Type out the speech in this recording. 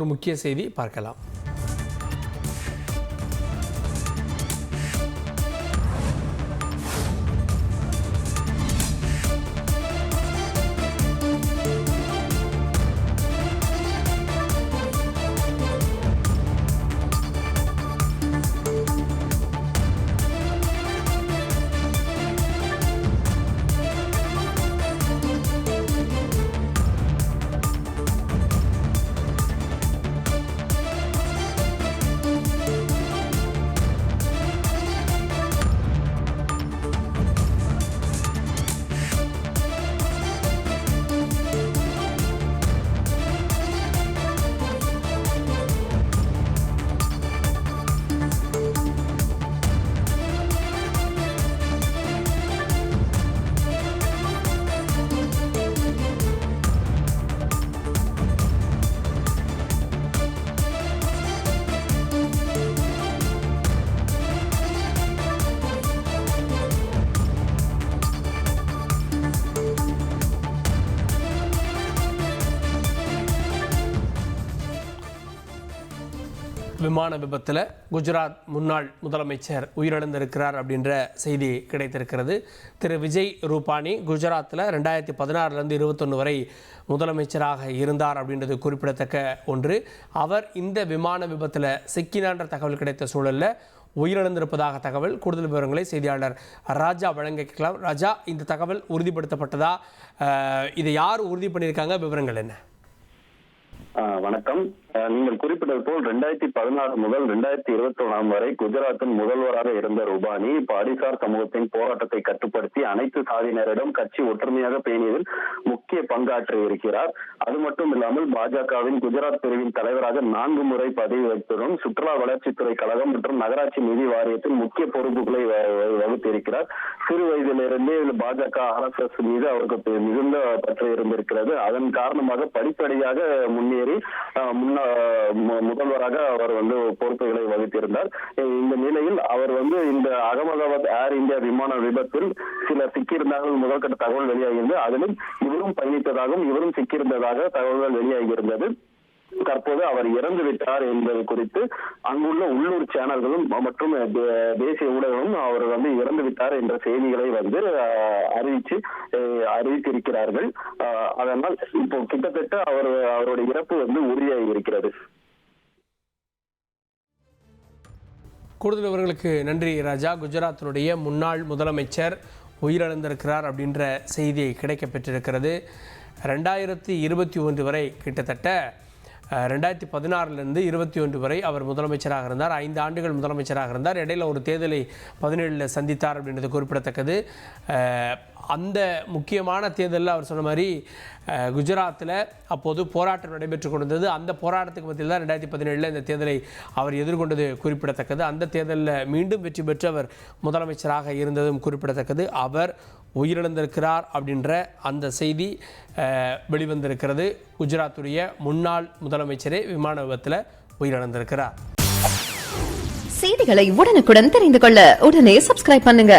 ஒரு முக்கிய செய்தி பார்க்கலாம். விமான விபத்தில் குஜராத் முன்னாள் முதலமைச்சர் உயிரிழந்திருக்கிறார் அப்படின்ற செய்தி கிடைத்திருக்கிறது. திரு விஜய் ரூபானி குஜராத்தில் 2016 21 வரை முதலமைச்சராக இருந்தார் அப்படின்றது குறிப்பிடத்தக்க ஒன்று. அவர் இந்த விமான விபத்தில் சிக்கினான்ற தகவல் கிடைத்த சூழலில் உயிரிழந்திருப்பதாக தகவல். கூடுதல் விவரங்களை செய்தியாளர் ராஜா வழங்க கேட்கலாம். ராஜா, இந்த தகவல் உறுதிப்படுத்தப்பட்டதா? இதை யார் உறுதி பண்ணியிருக்காங்க? விவரங்கள் என்ன? வணக்கம். நீங்கள் குறிப்பிட்டது போல் 2016 முதல் 2021 வரை குஜராத்தின் முதல்வராக இருந்த ரூபானி இப்ப அடிசார் சமூகத்தின் போராட்டத்தை கட்டுப்படுத்தி அனைத்து சாதியினரிடம் கட்சி ஒற்றுமையாக பேணியதில் முக்கிய பங்காற்றி இருக்கிறார். அது மட்டும் இல்லாமல் பாஜகவின் குஜராத் பிரிவின் தலைவராக 4 முறை பதவி வகித்ததும் சுற்றுலா வளர்ச்சித்துறை கழகம் மற்றும் நகராட்சி நிதி வாரியத்தில் முக்கிய பொறுப்புகளை வகுத்திருக்கிறார். சிறு வயதிலிருந்தே பாஜக RSS மீது அவருக்கு மிகுந்த பற்று இருந்திருக்கிறது. அதன் காரணமாக படிப்படியாக முன்னேறி முதல்வராக அவர் பொறுப்புகளை வகித்திருந்தார். இந்த நிலையில் அவர் இந்த அகமதாபாத் ஏர் இந்தியா விமான விபத்தில் சிலர் சிக்கியிருந்தார்கள் முதல்கட்ட தகவல் வெளியாகியிருந்தது. அதிலும் இவரும் பயணித்ததாகவும் இவரும் சிக்கியிருந்ததாக தகவல்கள் வெளியாகியிருந்தது. தற்போது அவர் இறந்து விட்டார் என்பது குறித்து அங்குள்ள உள்ளூர் சேனல்களும் மற்றும் தேசிய ஊடகங்களும் அவர் இறந்து விட்டார் என்ற செய்திகளை அறிவித்திருக்கிறார்கள். அதனால் இப்போ கிட்டத்தட்ட அவருடைய இறப்பு உறுதியாகி இருக்கிறது. கூடுதல் விவரங்களுக்கு நன்றி ராஜா. குஜராத்தினுடைய முன்னாள் முதலமைச்சர் உயிரிழந்திருக்கிறார் அப்படின்ற செய்தி கிடைக்கப்பெற்றிருக்கிறது. 2021 வரை கிட்டத்தட்ட 2016 21 வரை அவர் முதலமைச்சராக இருந்தார். 5 ஆண்டுகள் முதலமைச்சராக இருந்தார். இடையில ஒரு தேர்தலை 17 சந்தித்தார் அப்படின்றது குறிப்பிடத்தக்கது. அந்த முக்கியமான தேர்தலில் அவர் சொன்ன மாதிரி குஜராத்தில் அப்போது போராட்டம் நடைபெற்று கொண்டிருந்தது. அந்த போராட்டத்துக்கு மத்தியில் தான் 2017 இந்த தேர்தலை அவர் எதிர்கொண்டது குறிப்பிடத்தக்கது. அந்த தேர்தலில் மீண்டும் வெற்றி பெற்று அவர் முதலமைச்சராக இருந்ததும் குறிப்பிடத்தக்கது. அவர் உயிரிழந்திருக்கிறார் அப்படின்ற அந்த செய்தி வெளிவந்திருக்கிறது. குஜராத்துடைய முன்னாள் முதலமைச்சரே விமான விபத்தில் உயிரிழந்திருக்கிறார். செய்திகளை உடனுக்குடன் தெரிந்து கொள்ள உடனே சப்ஸ்கிரைப் பண்ணுங்க.